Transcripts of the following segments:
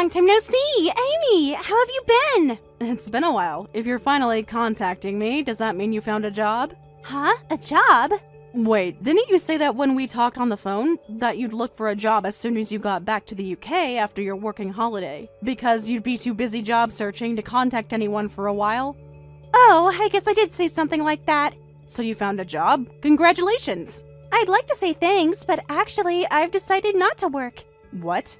long time no see! Amy, how have you been? It's been a while. If you're finally contacting me, does that mean you found a job? Huh? A job? Wait, didn't you say that when we talked on the phone, that you'd look for a job as soon as you got back to the UK after your working holiday? Because you'd be too busy job searching to contact anyone for a while? Oh, I guess I did say something like that. So you found a job? Congratulations! I'd like to say thanks, but actually, I've decided not to work. What?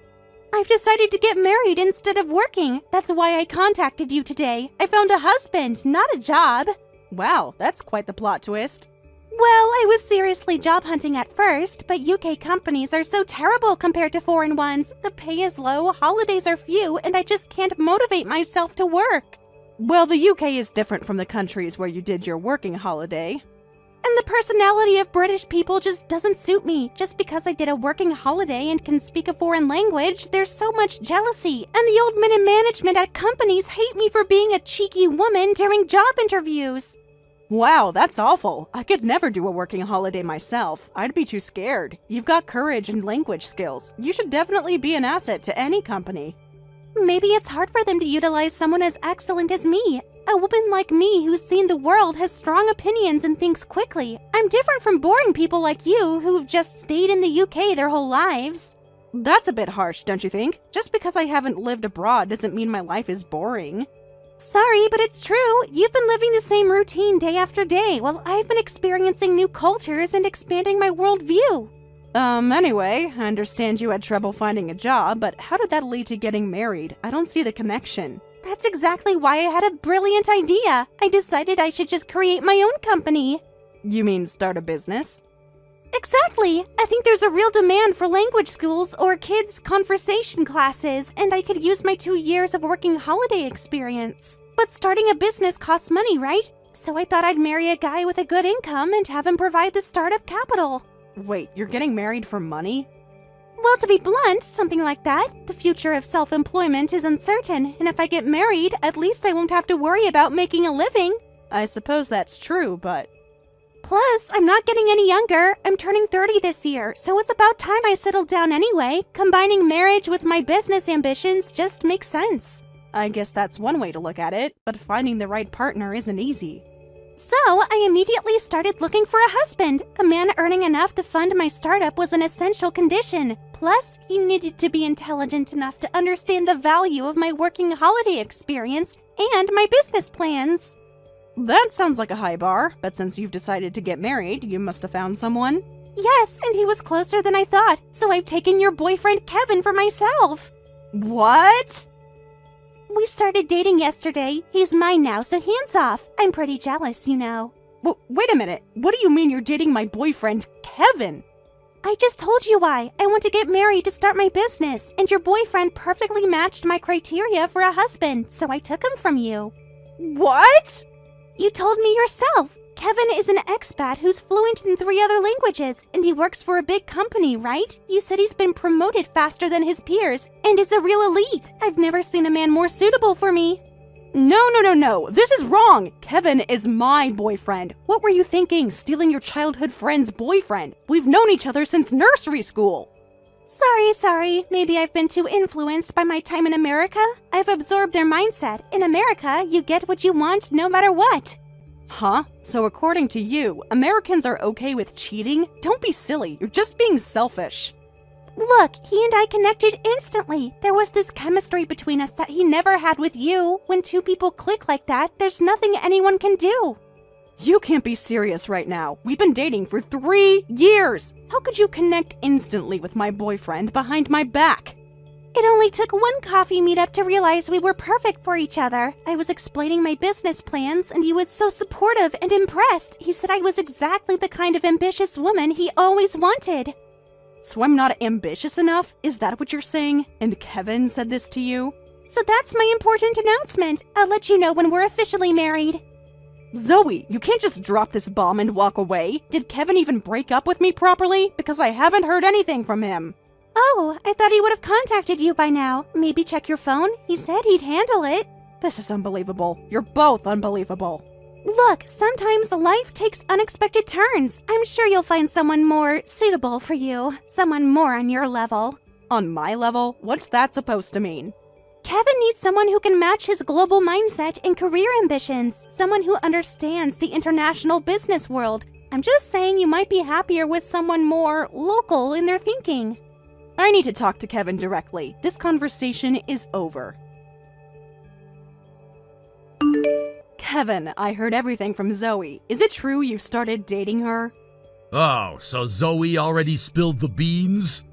I've decided to get married instead of working. That's why I contacted you today. I found a husband, not a job. Wow, that's quite the plot twist. Well, I was seriously job hunting at first, but UK companies are so terrible compared to foreign ones. The pay is low, holidays are few, and I just can't motivate myself to work. Well, the UK is different from the countries where you did your working holiday. And the personality of British people just doesn't suit me. Just because I did a working holiday and can speak a foreign language, there's so much jealousy. And the old men in management at companies hate me for being a cheeky woman during job interviews. Wow, that's awful. I could never do a working holiday myself. I'd be too scared. You've got courage and language skills. You should definitely be an asset to any company. Maybe it's hard for them to utilize someone as excellent as me. A woman like me who's seen the world, has strong opinions, and thinks quickly. I'm different from boring people like you who've just stayed in the UK their whole lives. That's a bit harsh, don't you think? Just because I haven't lived abroad doesn't mean my life is boring. Sorry, but it's true. You've been living the same routine day after day, while I've been experiencing new cultures and expanding my worldview. Anyway, I understand you had trouble finding a job, but how did that lead to getting married? I don't see the connection. That's exactly why I had a brilliant idea. I decided I should just create my own company. You mean start a business? Exactly! I think there's a real demand for language schools or kids' conversation classes, and I could use my 2 years of working holiday experience. But starting a business costs money, right? So I thought I'd marry a guy with a good income and have him provide the startup capital. Wait, you're getting married for money? Well, to be blunt, something like that. The future of self-employment is uncertain, and if I get married, at least I won't have to worry about making a living. I suppose that's true, but... Plus, I'm not getting any younger. I'm turning 30 this year, so it's about time I settled down anyway. Combining marriage with my business ambitions just makes sense. I guess that's one way to look at it, but finding the right partner isn't easy. So, I immediately started looking for a husband. A man earning enough to fund my startup was an essential condition. Plus, he needed to be intelligent enough to understand the value of my working holiday experience and my business plans. That sounds like a high bar, but since you've decided to get married, you must have found someone. Yes, and he was closer than I thought, so I've taken your boyfriend Kevin for myself. What? We started dating yesterday. He's mine now, so hands off. I'm pretty jealous, you know. Wait a minute. What do you mean you're dating my boyfriend, Kevin? I just told you why. I want to get married to start my business, and your boyfriend perfectly matched my criteria for a husband, so I took him from you. What? You told me yourself. Kevin is an expat who's fluent in 3 other languages, and he works for a big company, right? You said he's been promoted faster than his peers, and is a real elite. I've never seen a man more suitable for me. No. This is wrong. Kevin is my boyfriend. What were you thinking, stealing your childhood friend's boyfriend? We've known each other since nursery school. Sorry. Maybe I've been too influenced by my time in America. I've absorbed their mindset. In America, you get what you want no matter what. Huh? So according to you, Americans are okay with cheating? Don't be silly, you're just being selfish. Look, he and I connected instantly. There was this chemistry between us that he never had with you. When 2 people click like that, there's nothing anyone can do. You can't be serious right now. We've been dating for 3 years. How could you connect instantly with my boyfriend behind my back? It only took 1 coffee meetup to realize we were perfect for each other. I was explaining my business plans, and he was so supportive and impressed. He said I was exactly the kind of ambitious woman he always wanted. So I'm not ambitious enough? Is that what you're saying? And Kevin said this to you? So that's my important announcement. I'll let you know when we're officially married. Zoe, you can't just drop this bomb and walk away. Did Kevin even break up with me properly? Because I haven't heard anything from him. Oh, I thought he would have contacted you by now. Maybe check your phone? He said he'd handle it. This is unbelievable. You're both unbelievable. Look, sometimes life takes unexpected turns. I'm sure you'll find someone more suitable for you. Someone more on your level. On my level? What's that supposed to mean? Kevin needs someone who can match his global mindset and career ambitions, someone who understands the international business world. I'm just saying you might be happier with someone more local in their thinking. I need to talk to Kevin directly. This conversation is over. Kevin, I heard everything from Zoe. Is it true you've started dating her? Oh, so Zoe already spilled the beans?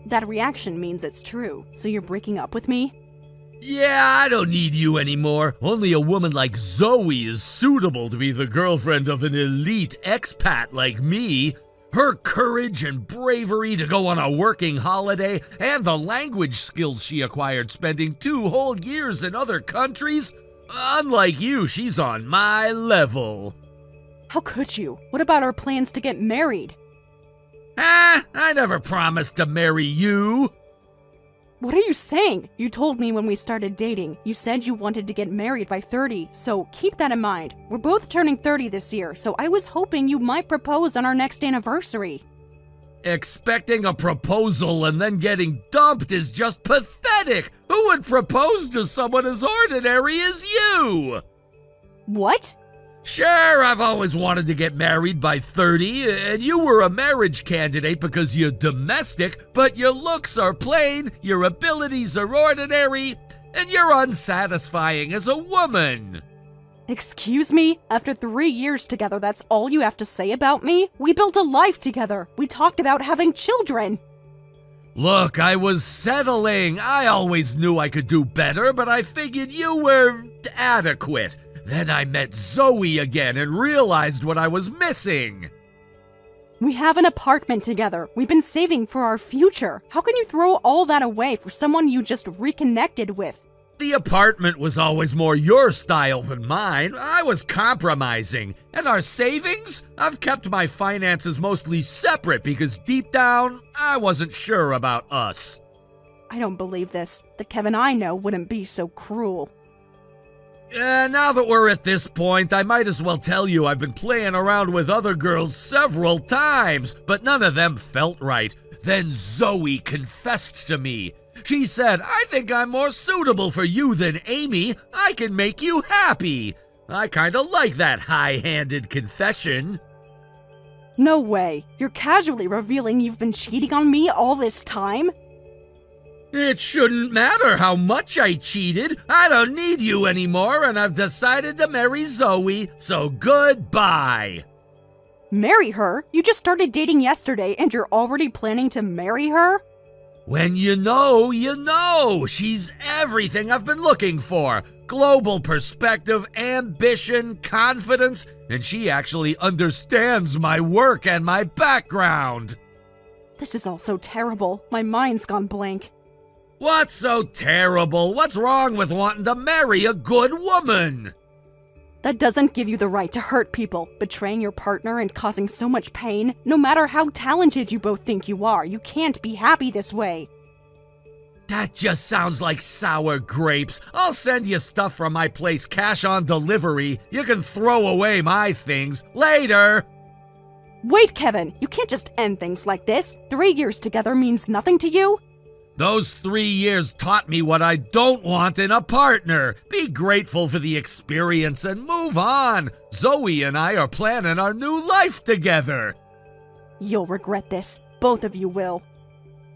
That reaction means it's true. So you're breaking up with me? Yeah, I don't need you anymore. Only a woman like Zoe is suitable to be the girlfriend of an elite expat like me. Her courage and bravery to go on a working holiday and the language skills she acquired spending 2 whole years in other countries. Unlike you, she's on my level. How could you? What about our plans to get married? I never promised to marry you. What are you saying? You told me when we started dating. You said you wanted to get married by 30, so keep that in mind. We're both turning 30 this year, so I was hoping you might propose on our next anniversary. Expecting a proposal and then getting dumped is just pathetic. Who would propose to someone as ordinary as you? What? Sure, I've always wanted to get married by 30, and you were a marriage candidate because you're domestic, but your looks are plain, your abilities are ordinary, and you're unsatisfying as a woman. Excuse me? After 3 years together, that's all you have to say about me? We built a life together. We talked about having children. Look, I was settling. I always knew I could do better, but I figured you were adequate. Then I met Zoe again and realized what I was missing. We have an apartment together. We've been saving for our future. How can you throw all that away for someone you just reconnected with? The apartment was always more your style than mine. I was compromising. And our savings? I've kept my finances mostly separate because deep down, I wasn't sure about us. I don't believe this. The Kevin I know wouldn't be so cruel. Now that we're at this point, I might as well tell you I've been playing around with other girls several times, but none of them felt right. Then Zoe confessed to me. She said, I think I'm more suitable for you than Amy. I can make you happy. I kinda like that high-handed confession. No way. You're casually revealing you've been cheating on me all this time? It shouldn't matter how much I cheated. I don't need you anymore, and I've decided to marry Zoe, so goodbye. Marry her? You just started dating yesterday and you're already planning to marry her? When you know, you know. She's everything I've been looking for. Global perspective, ambition, confidence, and she actually understands my work and my background. This is all so terrible. My mind's gone blank. What's so terrible? What's wrong with wanting to marry a good woman? That doesn't give you the right to hurt people, betraying your partner and causing so much pain. No matter how talented you both think you are, you can't be happy this way. That just sounds like sour grapes. I'll send you stuff from my place cash on delivery. You can throw away my things later. Wait, Kevin, you can't just end things like this. 3 years together means nothing to you? Those 3 years taught me what I don't want in a partner. Be grateful for the experience and move on. Zoe and I are planning our new life together. You'll regret this. Both of you will.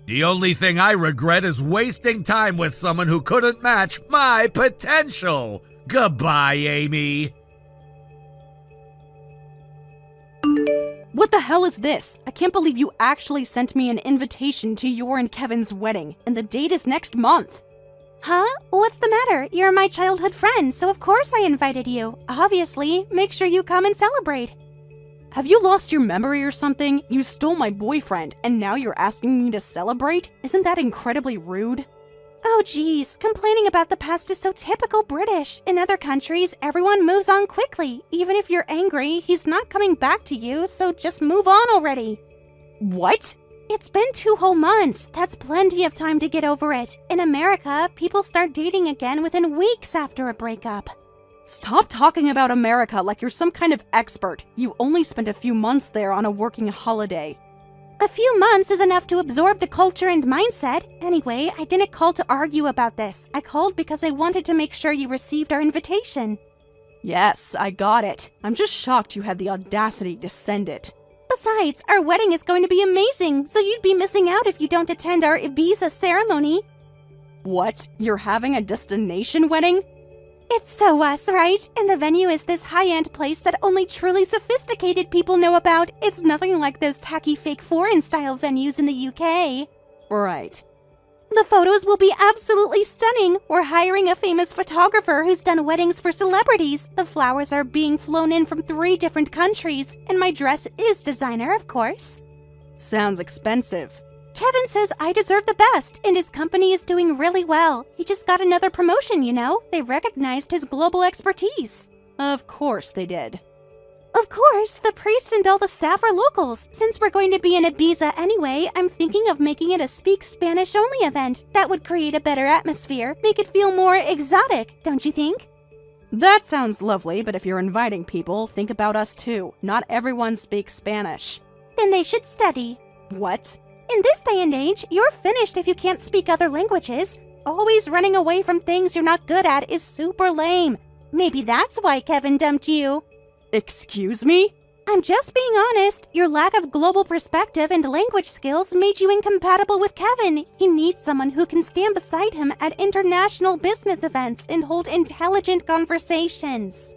The only thing I regret is wasting time with someone who couldn't match my potential. Goodbye, Amy. What the hell is this? I can't believe you actually sent me an invitation to your and Kevin's wedding, and the date is next month. Huh? What's the matter? You're my childhood friend, so of course I invited you. Obviously, make sure you come and celebrate. Have you lost your memory or something? You stole my boyfriend, and now you're asking me to celebrate? Isn't that incredibly rude? Oh geez, complaining about the past is so typical British. In other countries, everyone moves on quickly. Even if you're angry, he's not coming back to you, so just move on already. What? It's been 2 whole months. That's plenty of time to get over it. In America, people start dating again within weeks after a breakup. Stop talking about America like you're some kind of expert. You only spent a few months there on a working holiday. A few months is enough to absorb the culture and mindset. Anyway, I didn't call to argue about this. I called because I wanted to make sure you received our invitation. Yes, I got it. I'm just shocked you had the audacity to send it. Besides, our wedding is going to be amazing, so you'd be missing out if you don't attend our Ibiza ceremony. What? You're having a destination wedding? It's so us, right? And the venue is this high-end place that only truly sophisticated people know about. It's nothing like those tacky fake foreign-style venues in the UK. Right. The photos will be absolutely stunning. We're hiring a famous photographer who's done weddings for celebrities. The flowers are being flown in from 3 different countries, and my dress is designer, of course. Sounds expensive. Kevin says I deserve the best, and his company is doing really well. He just got another promotion, you know? They recognized his global expertise. Of course they did. Of course, the priest and all the staff are locals. Since we're going to be in Ibiza anyway, I'm thinking of making it a speak Spanish-only event. That would create a better atmosphere, make it feel more exotic, don't you think? That sounds lovely, but if you're inviting people, think about us too. Not everyone speaks Spanish. Then they should study. What? In this day and age, you're finished if you can't speak other languages. Always running away from things you're not good at is super lame. Maybe that's why Kevin dumped you. Excuse me? I'm just being honest. Your lack of global perspective and language skills made you incompatible with Kevin. He needs someone who can stand beside him at international business events and hold intelligent conversations.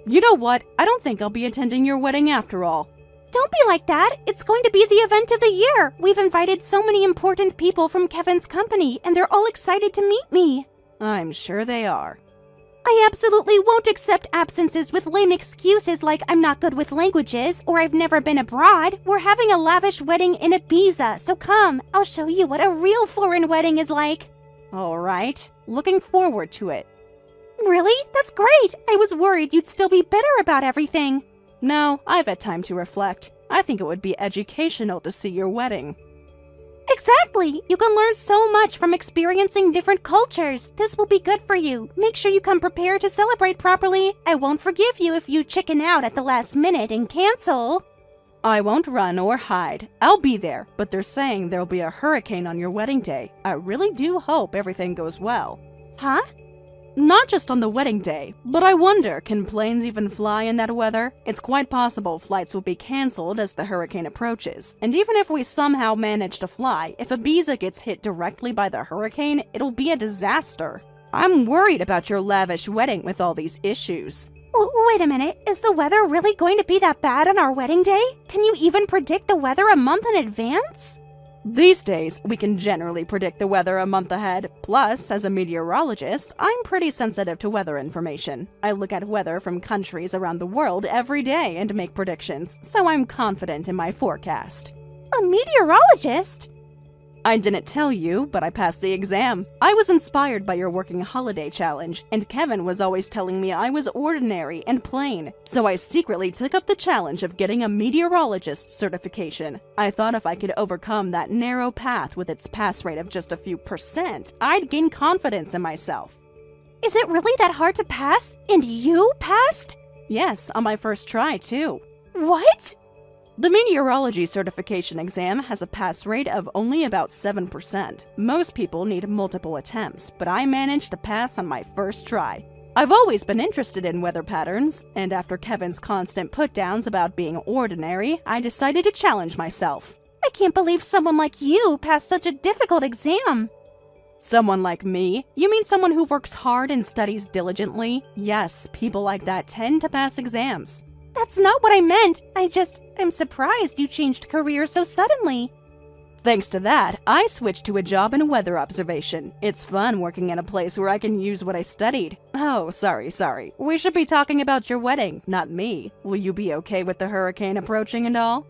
You know what? I don't think I'll be attending your wedding after all. Don't be like that. It's going to be the event of the year. We've invited so many important people from Kevin's company, and they're all excited to meet me. I'm sure they are. I absolutely won't accept absences with lame excuses like I'm not good with languages or I've never been abroad. We're having a lavish wedding in Ibiza, so come, I'll show you what a real foreign wedding is like. All right. Looking forward to it. Really? That's great. I was worried you'd still be bitter about everything. No, I've had time to reflect. I think it would be educational to see your wedding. Exactly! You can learn so much from experiencing different cultures. This will be good for you. Make sure you come prepared to celebrate properly. I won't forgive you if you chicken out at the last minute and cancel. I won't run or hide. I'll be there, but they're saying there'll be a hurricane on your wedding day. I really do hope everything goes well. Huh? Not just on the wedding day, but I wonder, can planes even fly in that weather? It's quite possible flights will be cancelled as the hurricane approaches. And even if we somehow manage to fly, if Ibiza gets hit directly by the hurricane, it'll be a disaster. I'm worried about your lavish wedding with all these issues. Wait a minute, is the weather really going to be that bad on our wedding day? Can you even predict the weather a month in advance? These days, we can generally predict the weather a month ahead. Plus, as a meteorologist, I'm pretty sensitive to weather information. I look at weather from countries around the world every day and make predictions, so I'm confident in my forecast. A meteorologist? I didn't tell you, but I passed the exam. I was inspired by your working holiday challenge, and Kevin was always telling me I was ordinary and plain, so I secretly took up the challenge of getting a meteorologist certification. I thought if I could overcome that narrow path with its pass rate of just a few %, I'd gain confidence in myself. Is it really that hard to pass? And you passed? Yes, on my first try, too. What? The meteorology certification exam has a pass rate of only about 7%. Most people need multiple attempts, but I managed to pass on my first try. I've always been interested in weather patterns, and after Kevin's constant put-downs about being ordinary, I decided to challenge myself. I can't believe someone like you passed such a difficult exam. Someone like me? You mean someone who works hard and studies diligently? Yes, people like that tend to pass exams. That's not what I meant. I'm surprised you changed careers so suddenly. Thanks to that, I switched to a job in weather observation. It's fun working in a place where I can use what I studied. Oh, sorry. We should be talking about your wedding, not me. Will you be okay with the hurricane approaching and all?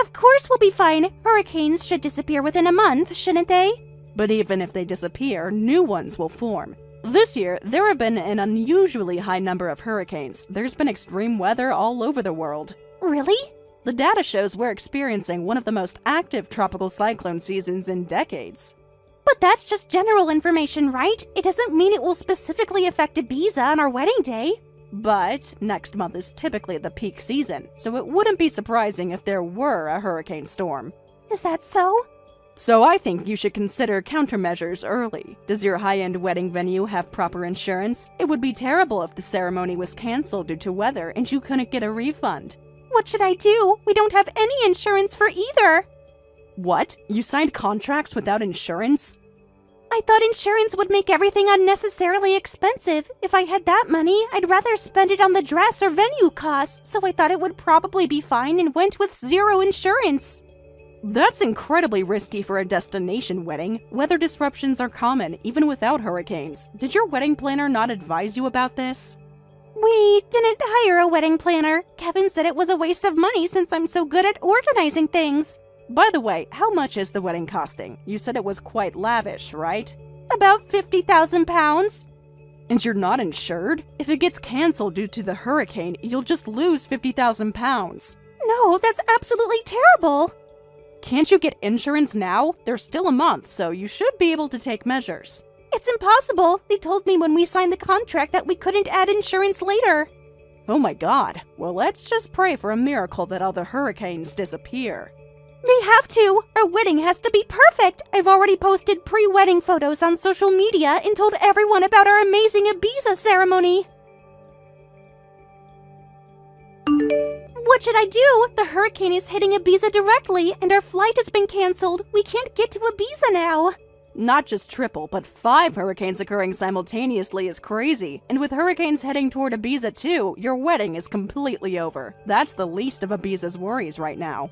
Of course we'll be fine. Hurricanes should disappear within a month, shouldn't they? But even if they disappear, new ones will form. This year, there have been an unusually high number of hurricanes. There's been extreme weather all over the world. Really? The data shows we're experiencing one of the most active tropical cyclone seasons in decades. But that's just general information, right? It doesn't mean it will specifically affect Ibiza on our wedding day. But next month is typically the peak season, so it wouldn't be surprising if there were a hurricane storm. Is that so? So I think you should consider countermeasures early. Does your high-end wedding venue have proper insurance? It would be terrible if the ceremony was canceled due to weather and you couldn't get a refund. What should I do? We don't have any insurance for either. What? You signed contracts without insurance? I thought insurance would make everything unnecessarily expensive. If I had that money, I'd rather spend it on the dress or venue costs, so I thought it would probably be fine and went with zero insurance. That's incredibly risky for a destination wedding. Weather disruptions are common, even without hurricanes. Did your wedding planner not advise you about this? We didn't hire a wedding planner. Kevin said it was a waste of money since I'm so good at organizing things. By the way, how much is the wedding costing? You said it was quite lavish, right? About 50,000 pounds. And you're not insured? If it gets canceled due to the hurricane, you'll just lose 50,000 pounds. No, that's absolutely terrible. Can't you get insurance now? There's still a month, so you should be able to take measures. It's impossible. They told me when we signed the contract that we couldn't add insurance later. Oh my god. Well, let's just pray for a miracle that all the hurricanes disappear. They have to! Our wedding has to be perfect! I've already posted pre-wedding photos on social media and told everyone about our amazing Ibiza ceremony. What should I do? The hurricane is hitting Ibiza directly, and our flight has been canceled. We can't get to Ibiza now. Not just triple, but 5 hurricanes occurring simultaneously is crazy. And with hurricanes heading toward Ibiza too, your wedding is completely over. That's the least of Ibiza's worries right now.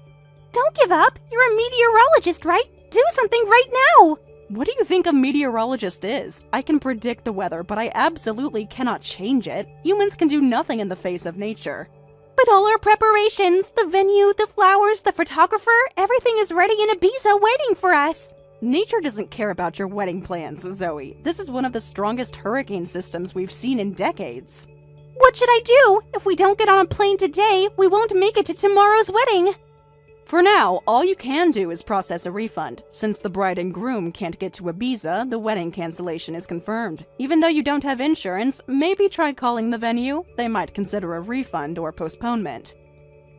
Don't give up! You're a meteorologist, right? Do something right now! What do you think a meteorologist is? I can predict the weather, but I absolutely cannot change it. Humans can do nothing in the face of nature. But all our preparations, the venue, the flowers, the photographer, everything is ready in Ibiza waiting for us. Nature doesn't care about your wedding plans, Zoe. This is one of the strongest hurricane systems we've seen in decades. What should I do? If we don't get on a plane today, we won't make it to tomorrow's wedding. For now, all you can do is process a refund. Since the bride and groom can't get to Ibiza, the wedding cancellation is confirmed. Even though you don't have insurance, maybe try calling the venue. They might consider a refund or postponement.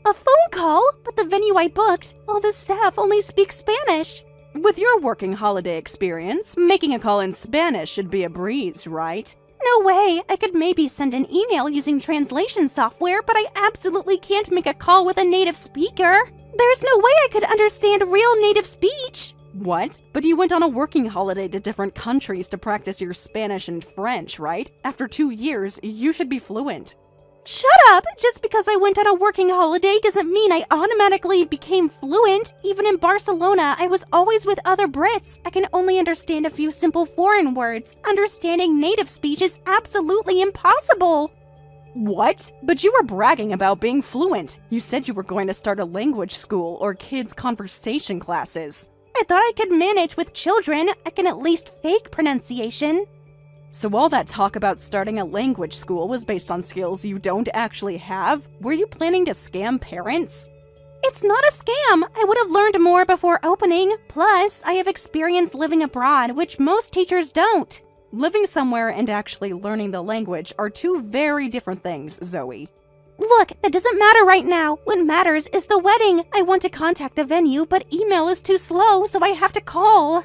A phone call? But the venue I booked, all the staff only speak Spanish. With your working holiday experience, making a call in Spanish should be a breeze, right? No way! I could maybe send an email using translation software, but I absolutely can't make a call with a native speaker. There's no way I could understand real native speech. What? But you went on a working holiday to different countries to practice your Spanish and French, right? After 2 years, you should be fluent. Shut up! Just because I went on a working holiday doesn't mean I automatically became fluent. Even in Barcelona, I was always with other Brits. I can only understand a few simple foreign words. Understanding native speech is absolutely impossible. What? But you were bragging about being fluent. You said you were going to start a language school or kids' conversation classes. I thought I could manage with children. I can at least fake pronunciation. So all that talk about starting a language school was based on skills you don't actually have? Were you planning to scam parents? It's not a scam. I would have learned more before opening. Plus, I have experience living abroad, which most teachers don't. Living somewhere and actually learning the language are 2 very different things, Zoe. Look, that doesn't matter right now. What matters is the wedding. I want to contact the venue, but email is too slow, so I have to call.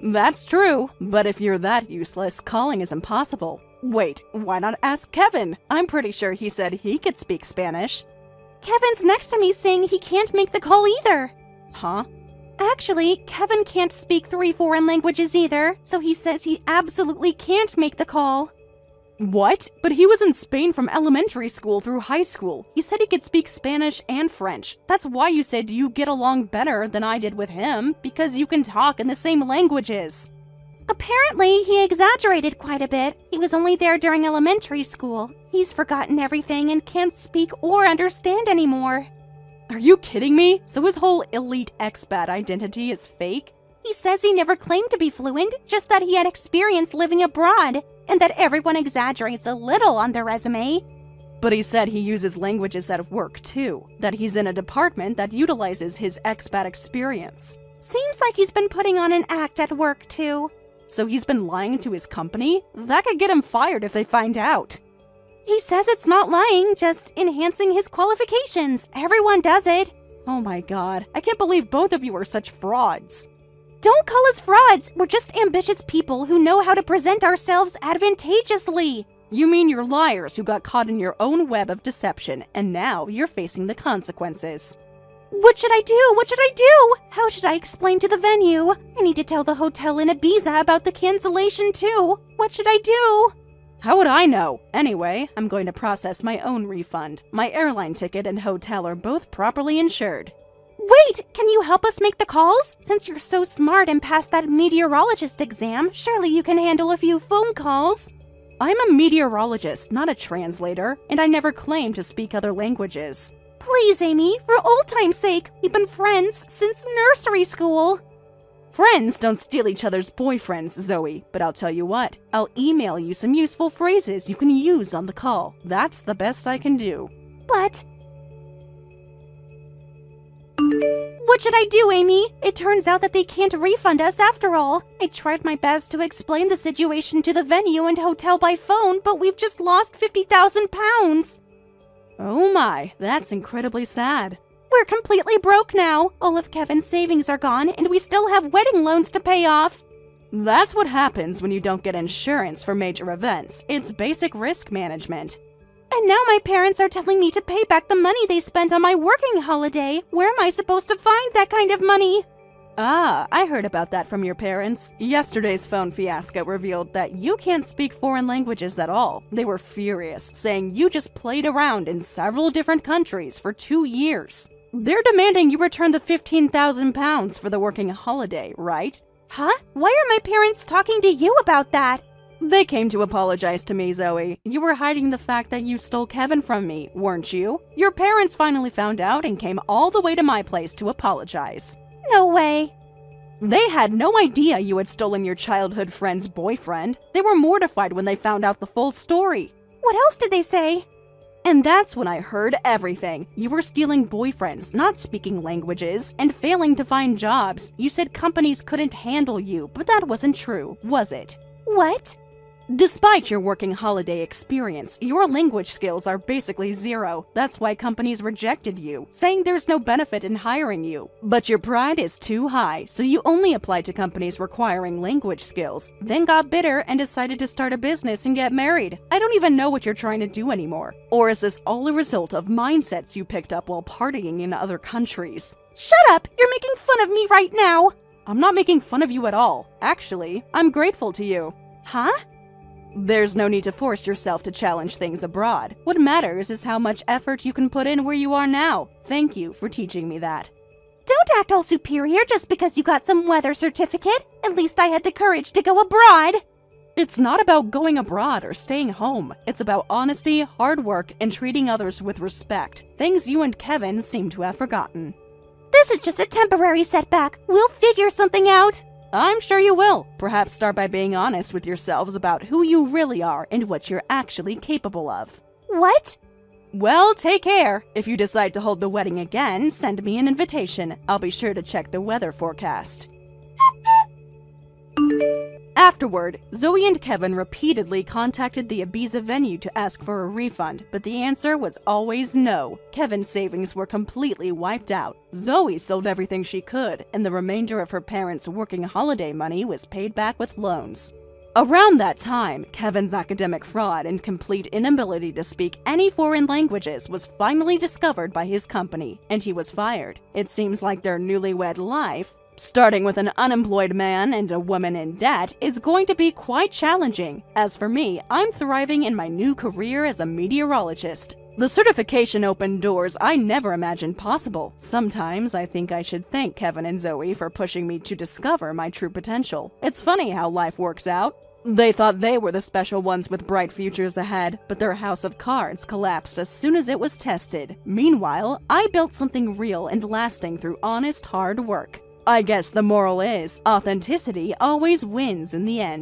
That's true, but if you're that useless, calling is impossible. Wait, why not ask Kevin? I'm pretty sure he said he could speak Spanish. Kevin's next to me saying he can't make the call either. Huh? Actually, Kevin can't speak 3 foreign languages either, so he says he absolutely can't make the call. What? But he was in Spain from elementary school through high school. He said he could speak Spanish and French. That's why you said you get along better than I did with him, because you can talk in the same languages. Apparently, he exaggerated quite a bit. He was only there during elementary school. He's forgotten everything and can't speak or understand anymore. Are you kidding me? So his whole elite expat identity is fake? He says he never claimed to be fluent, just that he had experience living abroad, and that everyone exaggerates a little on their resume. But he said he uses languages at work too, that he's in a department that utilizes his expat experience. Seems like he's been putting on an act at work too. So he's been lying to his company? That could get him fired if they find out. He says it's not lying, just enhancing his qualifications. Everyone does it. Oh my god, I can't believe both of you are such frauds. Don't call us frauds. We're just ambitious people who know how to present ourselves advantageously. You mean you're liars who got caught in your own web of deception, and now you're facing the consequences. What should I do? What should I do? How should I explain to the venue? I need to tell the hotel in Ibiza about the cancellation too. What should I do? How would I know? Anyway, I'm going to process my own refund. My airline ticket and hotel are both properly insured. Wait, can you help us make the calls? Since you're so smart and passed that meteorologist exam, surely you can handle a few phone calls. I'm a meteorologist, not a translator, and I never claimed to speak other languages. Please, Amy, for old time's sake, we've been friends since nursery school. Friends don't steal each other's boyfriends, Zoe, but I'll tell you what, I'll email you some useful phrases you can use on the call. That's the best I can do. But what should I do, Amy? It turns out that they can't refund us after all. I tried my best to explain the situation to the venue and hotel by phone, but we've just lost 50,000 pounds. Oh my, that's incredibly sad. We're completely broke now. All of Kevin's savings are gone, and we still have wedding loans to pay off. That's what happens when you don't get insurance for major events. It's basic risk management. And now my parents are telling me to pay back the money they spent on my working holiday. Where am I supposed to find that kind of money? Ah, I heard about that from your parents. Yesterday's phone fiasco revealed that you can't speak foreign languages at all. They were furious, saying you just played around in several different countries for 2 years. They're demanding you return the 15,000 pounds for the working holiday, right? Huh? Why are my parents talking to you about that? They came to apologize to me, Zoe. You were hiding the fact that you stole Kevin from me, weren't you? Your parents finally found out and came all the way to my place to apologize. No way. They had no idea you had stolen your childhood friend's boyfriend. They were mortified when they found out the full story. What else did they say? And that's when I heard everything. You were stealing boyfriends, not speaking languages, and failing to find jobs. You said companies couldn't handle you, but that wasn't true, was it? What? Despite your working holiday experience, your language skills are basically zero. That's why companies rejected you, saying there's no benefit in hiring you. But your pride is too high, so you only applied to companies requiring language skills, then got bitter and decided to start a business and get married. I don't even know what you're trying to do anymore. Or is this all a result of mindsets you picked up while partying in other countries? Shut up! You're making fun of me right now! I'm not making fun of you at all. Actually, I'm grateful to you. Huh? There's no need to force yourself to challenge things abroad. What matters is how much effort you can put in where you are now. Thank you for teaching me that. Don't act all superior just because you got some weather certificate. At least I had the courage to go abroad. It's not about going abroad or staying home. It's about honesty, hard work, and treating others with respect. Things you and Kevin seem to have forgotten. This is just a temporary setback. We'll figure something out. I'm sure you will. Perhaps start by being honest with yourselves about who you really are and what you're actually capable of. What? Well, take care. If you decide to hold the wedding again, send me an invitation. I'll be sure to check the weather forecast. Afterward, Zoe and Kevin repeatedly contacted the Ibiza venue to ask for a refund, but the answer was always no. Kevin's savings were completely wiped out. Zoe sold everything she could, and the remainder of her parents' working holiday money was paid back with loans. Around that time, Kevin's academic fraud and complete inability to speak any foreign languages was finally discovered by his company, and he was fired. It seems like their newlywed life, starting with an unemployed man and a woman in debt, is going to be quite challenging. As for me, I'm thriving in my new career as a meteorologist. The certification opened doors I never imagined possible. Sometimes I think I should thank Kevin and Zoe for pushing me to discover my true potential. It's funny how life works out. They thought they were the special ones with bright futures ahead, but their house of cards collapsed as soon as it was tested. Meanwhile, I built something real and lasting through honest, hard work. I guess the moral is, authenticity always wins in the end.